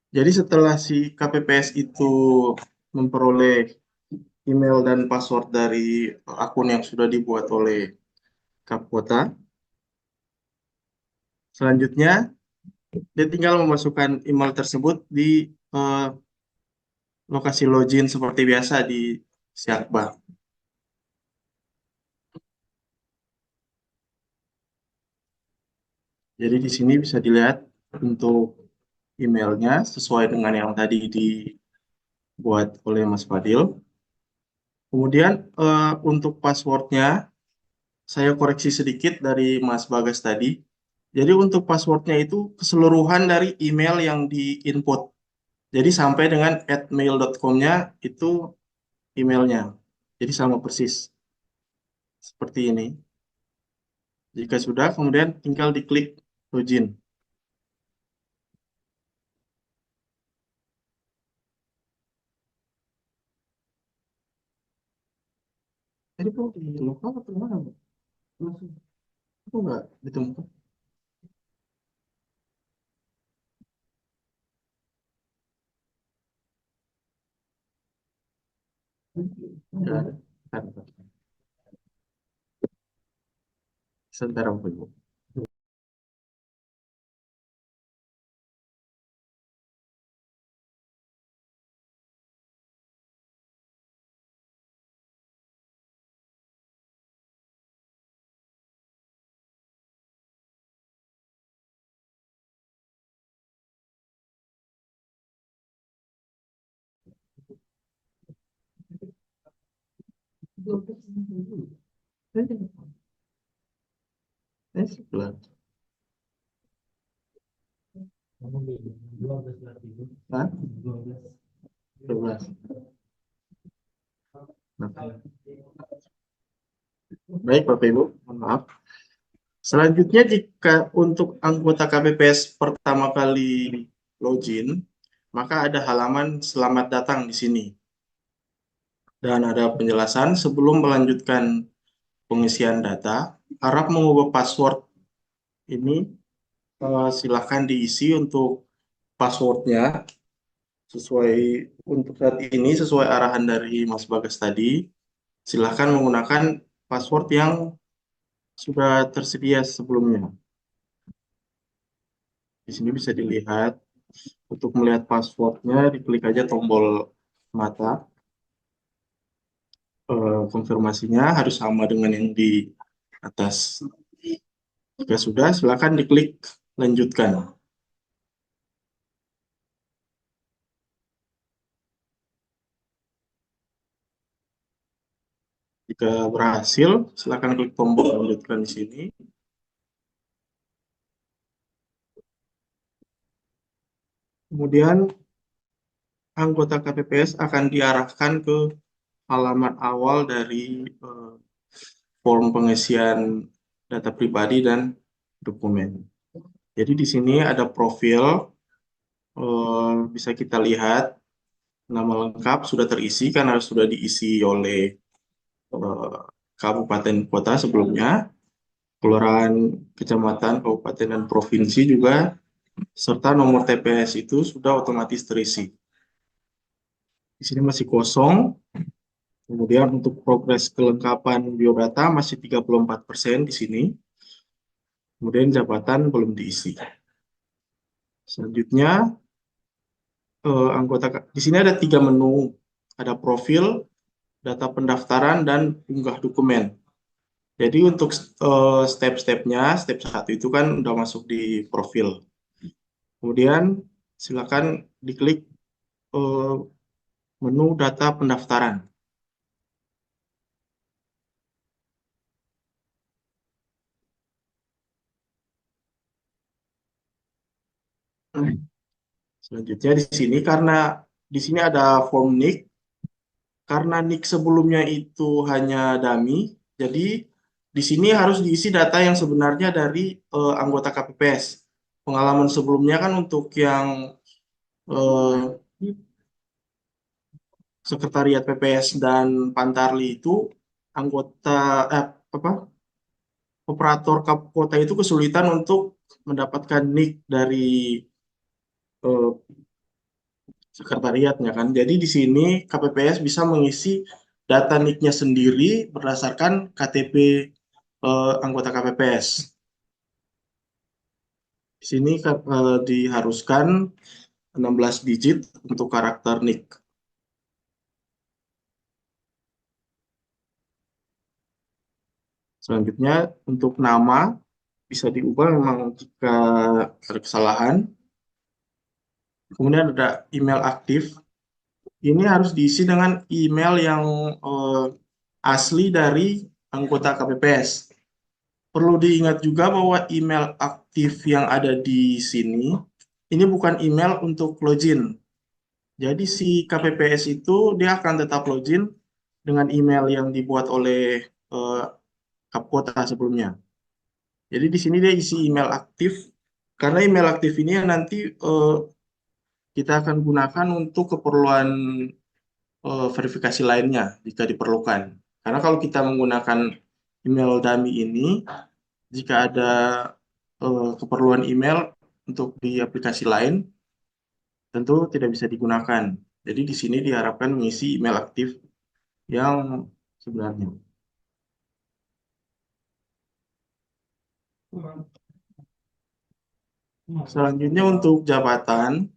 Jadi setelah si KPPS itu memperoleh email dan password dari akun yang sudah dibuat oleh Kapkota, selanjutnya dia tinggal memasukkan email tersebut di eh, lokasi login seperti biasa di Siakba. Jadi di sini bisa dilihat untuk emailnya sesuai dengan yang tadi dibuat oleh Mas Fadil. Kemudian untuk passwordnya saya koreksi sedikit dari Mas Bagas tadi. Jadi untuk passwordnya itu keseluruhan dari email yang di-input. Jadi sampai dengan @mail.com-nya itu emailnya. Jadi sama persis seperti ini. Jika sudah, kemudian tinggal diklik login. Jadi kok ditemukan atau mana, Bu? Langsung. Kok nggak ditemukan? Nggak ada. Bentar, bentar. Sebentar, Bu. Sebelah. Hah? 12. Nah, baik, Bapak Ibu, mohon maaf. Selanjutnya, jika untuk anggota KPPS pertama kali login, maka ada halaman selamat datang di sini. Dan ada penjelasan sebelum melanjutkan pengisian data, harap mengubah password ini, silakan diisi untuk passwordnya sesuai untuk saat ini sesuai arahan dari Mas Bagas tadi. Silakan menggunakan password yang sudah tersedia sebelumnya. Di sini bisa dilihat untuk melihat passwordnya, diklik aja tombol mata. Konfirmasinya harus sama dengan yang di atas. Jika sudah, silakan diklik lanjutkan. Jika berhasil, silakan klik tombol lanjutkan di sini. Kemudian anggota KPPS akan diarahkan ke halaman awal dari form pengisian data pribadi dan dokumen. Jadi di sini ada profil, bisa kita lihat nama lengkap sudah terisi karena sudah diisi oleh eh, kabupaten kota sebelumnya, kelurahan, kecamatan, kabupaten, dan provinsi juga, serta nomor TPS itu sudah otomatis terisi. Di sini masih kosong. Kemudian untuk progres kelengkapan biodata masih 34% di sini. Kemudian jabatan belum diisi. Selanjutnya, anggota di sini ada 3 menu. Ada profil, data pendaftaran, dan unggah dokumen. Jadi untuk step-stepnya, step 1 itu kan udah masuk di profil. Kemudian silakan diklik eh, menu data pendaftaran. Selanjutnya di sini karena di sini ada form NIK, karena NIK sebelumnya itu hanya dummy, jadi di sini harus diisi data yang sebenarnya dari anggota KPPS. Pengalaman sebelumnya kan untuk yang eh, Sekretariat PPS dan Pantarli itu anggota apa operator kota itu kesulitan untuk mendapatkan NIK dari eh, sekretariatnya kan. Jadi di sini KPPS bisa mengisi data NIK-nya sendiri berdasarkan KTP anggota KPPS. Di sini diharuskan 16 digit untuk karakter NIK. Selanjutnya untuk nama bisa diubah memang jika ada kesalahan. Kemudian ada email aktif. Ini harus diisi dengan email yang asli dari anggota KPPS. Perlu diingat juga bahwa email aktif yang ada di sini, ini bukan email untuk login. Jadi si KPPS itu dia akan tetap login dengan email yang dibuat oleh eh, Kapkota sebelumnya. Jadi di sini dia isi email aktif, karena email aktif ini yang nanti kita akan gunakan untuk keperluan verifikasi lainnya jika diperlukan. Karena kalau kita menggunakan email dummy ini, jika ada keperluan email untuk di aplikasi lain, tentu tidak bisa digunakan. Jadi di sini diharapkan mengisi email aktif yang sebenarnya. Selanjutnya untuk jabatan,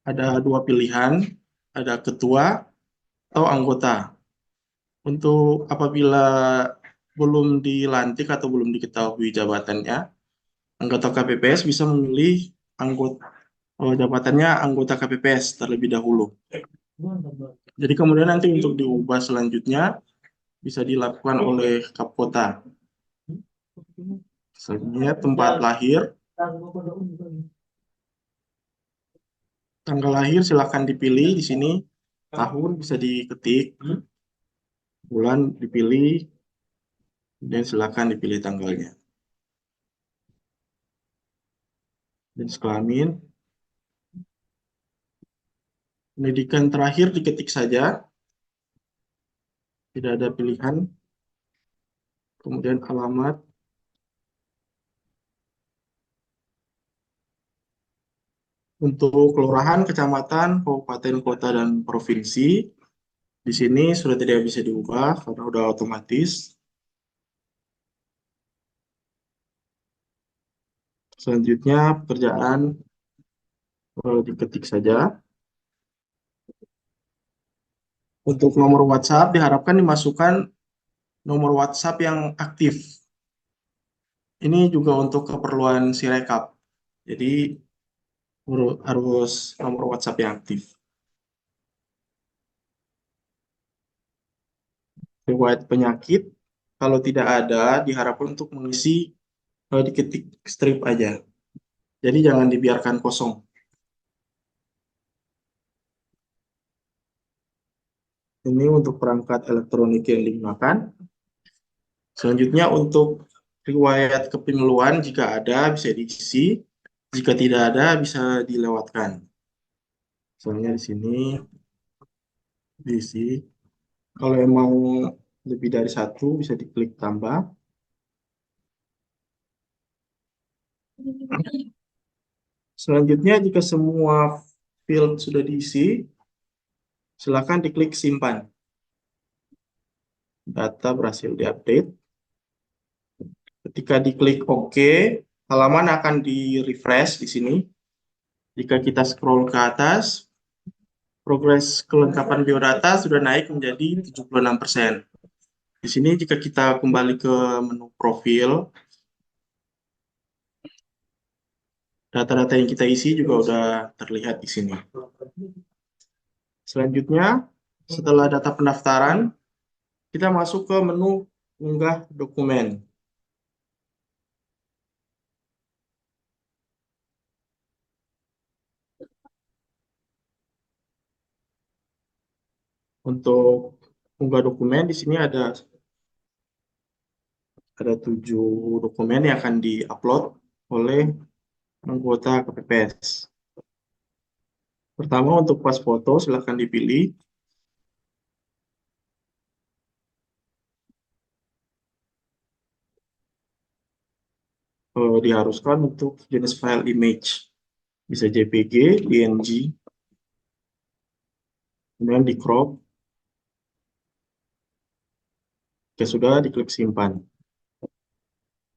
ada dua pilihan, ada ketua atau anggota. Untuk apabila belum dilantik atau belum diketahui jabatannya, anggota KPPS bisa memilih anggota jabatannya anggota KPPS terlebih dahulu. Jadi kemudian nanti untuk diubah selanjutnya bisa dilakukan oleh Kapkota. Selanjutnya tempat lahir, tanggal lahir silakan dipilih di sini, tahun bisa diketik, bulan dipilih, dan silakan dipilih tanggalnya. Jenis kelamin, pendidikan terakhir diketik saja, tidak ada pilihan. Kemudian alamat, untuk kelurahan, kecamatan, kabupaten, kota, dan provinsi, di sini sudah tidak bisa diubah karena sudah otomatis. Selanjutnya pekerjaan diketik saja. Untuk nomor WhatsApp diharapkan dimasukkan nomor WhatsApp yang aktif. Ini juga untuk keperluan Sirekap. Jadi harus nomor WhatsApp yang aktif. Riwayat penyakit, kalau tidak ada, diharapkan untuk mengisi diketik strip aja. Jadi jangan dibiarkan kosong. Ini untuk perangkat elektronik yang digunakan. Selanjutnya untuk riwayat kepemiluan, jika ada bisa diisi, jika tidak ada bisa dilewatkan. Soalnya di sini diisi. Kalau emang lebih dari satu bisa diklik tambah. Selanjutnya jika semua field sudah diisi, silakan diklik simpan. Data berhasil diupdate. Ketika diklik OK, halaman akan di-refresh di sini. Jika kita scroll ke atas, progres kelengkapan biodata sudah naik menjadi 76%. Di sini jika kita kembali ke menu profil, data-data yang kita isi juga sudah terlihat di sini. Selanjutnya, setelah data pendaftaran, kita masuk ke menu unggah dokumen. Untuk unggah dokumen di sini ada 7 dokumen yang akan diupload oleh anggota KPPS. Pertama untuk pas foto silahkan dipilih. Diharuskan untuk jenis file image, bisa JPG, PNG. kemudian di crop, jika sudah diklik simpan.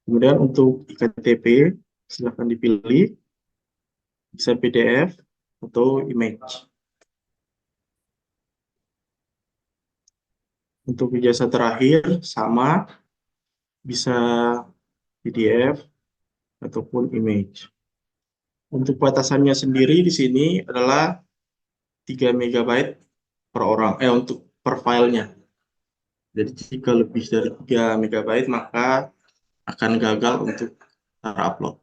Kemudian untuk iktp silahkan dipilih, bisa PDF atau image. Untuk ijazah terakhir sama, bisa PDF ataupun image. Untuk batasannya sendiri di sini adalah 3 MB per orang, untuk per filenya. Jadi jika lebih dari 3 MB maka akan gagal untuk terupload.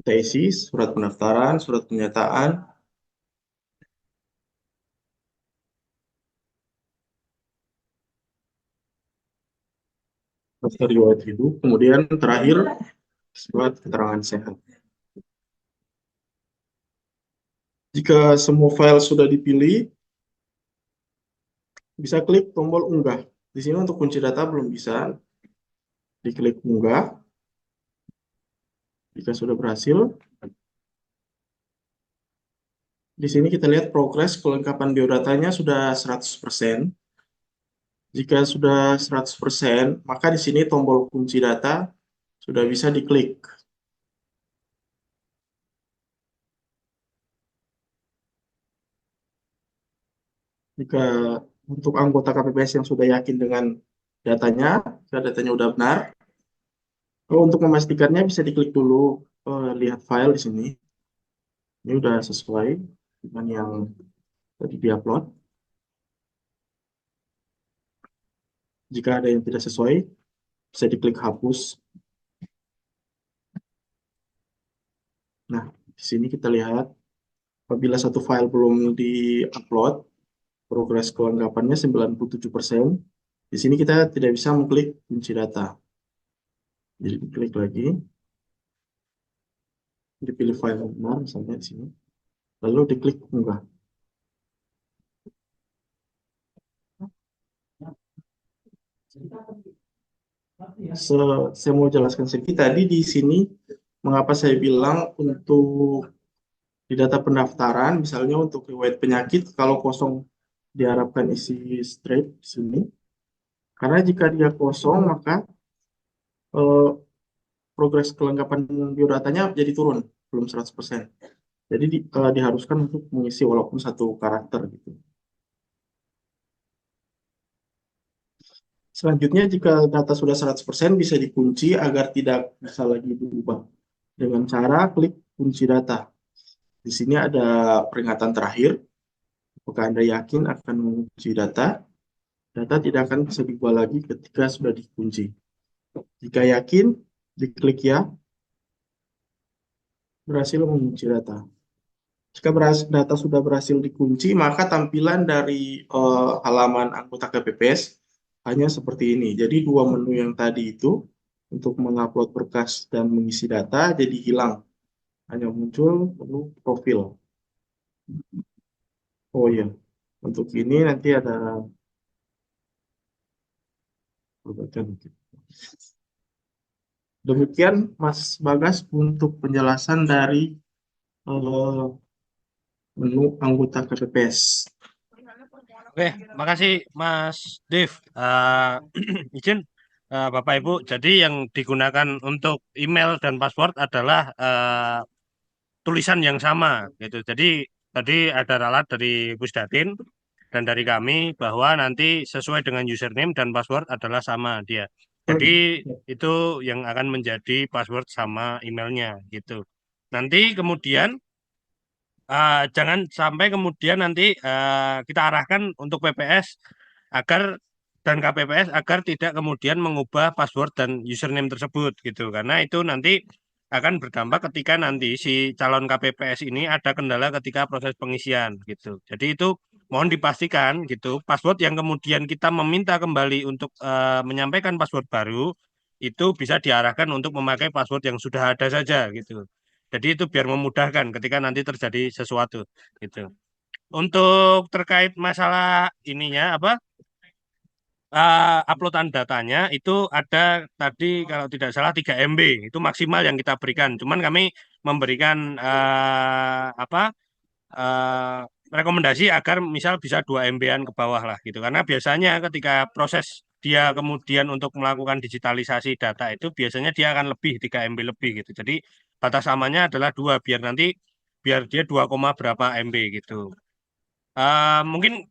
Kita isi surat pendaftaran, surat pernyataan, daftar riwayat hidup, kemudian terakhir surat keterangan sehat. Jika semua file sudah dipilih, bisa klik tombol unggah. Di sini untuk kunci data belum bisa, diklik unggah. Jika sudah berhasil, di sini kita lihat progres kelengkapan biodatanya sudah 100%. Jika sudah 100%, maka di sini tombol kunci data sudah bisa diklik. Jika untuk anggota KPPS yang sudah yakin dengan datanya, jika datanya sudah benar, untuk memastikannya bisa diklik dulu, lihat file di sini. Ini sudah sesuai dengan yang tadi diupload. Jika ada yang tidak sesuai, bisa diklik hapus. Nah, di sini kita lihat apabila satu file belum di-upload, progres kelengkapannya 97%. Di sini kita tidak bisa mengklik kunci data. Jadi diklik lagi, dipilih file yang benar, misalnya di sini, lalu diklik unggah. Saya mau jelaskan sedikit tadi di sini, mengapa saya bilang untuk di data pendaftaran, misalnya untuk riwayat penyakit, kalau kosong diharapkan isi straight di sini. Karena jika dia kosong, maka eh, progres kelengkapan biodatanya jadi turun, belum 100%. Jadi diharuskan untuk mengisi walaupun satu karakter gitu. Selanjutnya, jika data sudah 100% bisa dikunci agar tidak bisa lagi diubah. Dengan cara klik kunci data. Di sini ada peringatan terakhir. Apakah Anda yakin akan mengunci data? Data tidak akan bisa diubah lagi ketika sudah dikunci. Jika yakin, diklik ya, berhasil mengunci data. Jika data sudah berhasil dikunci, maka tampilan dari halaman anggota KPPS hanya seperti ini. Jadi dua menu yang tadi itu untuk mengupload berkas dan mengisi data jadi hilang. Hanya muncul menu profil. Oh iya, untuk ini nanti ada perbaikan. Demikian Mas Bagas untuk penjelasan dari eh, menu anggota KPPS. Oke, makasih Mas Dev. Izin Bapak Ibu, jadi yang digunakan untuk email dan password adalah tulisan yang sama gitu. Jadi tadi ada ralat dari Pusdatin dan dari kami bahwa nanti sesuai dengan username dan password adalah sama dia. Jadi itu yang akan menjadi password sama emailnya gitu. Nanti kemudian jangan sampai kemudian nanti kita arahkan untuk PPS agar dan KPPS agar tidak kemudian mengubah password dan username tersebut gitu, karena itu nanti akan berdampak ketika nanti si calon KPPS ini ada kendala ketika proses pengisian gitu. Jadi itu mohon dipastikan gitu password yang kemudian kita meminta kembali untuk menyampaikan password baru itu bisa diarahkan untuk memakai password yang sudah ada saja gitu. Jadi itu biar memudahkan ketika nanti terjadi sesuatu gitu. Untuk terkait masalah ininya apa uploadan datanya itu ada tadi kalau tidak salah 3 MB itu maksimal yang kita berikan. Cuman kami memberikan apa eh, rekomendasi agar misal bisa 2 MB-an ke bawah lah gitu. Karena biasanya ketika proses dia kemudian untuk melakukan digitalisasi data itu biasanya dia akan lebih 3 MB lebih gitu. Jadi batas amannya adalah 2 biar nanti biar dia 2, berapa MB gitu. Mungkin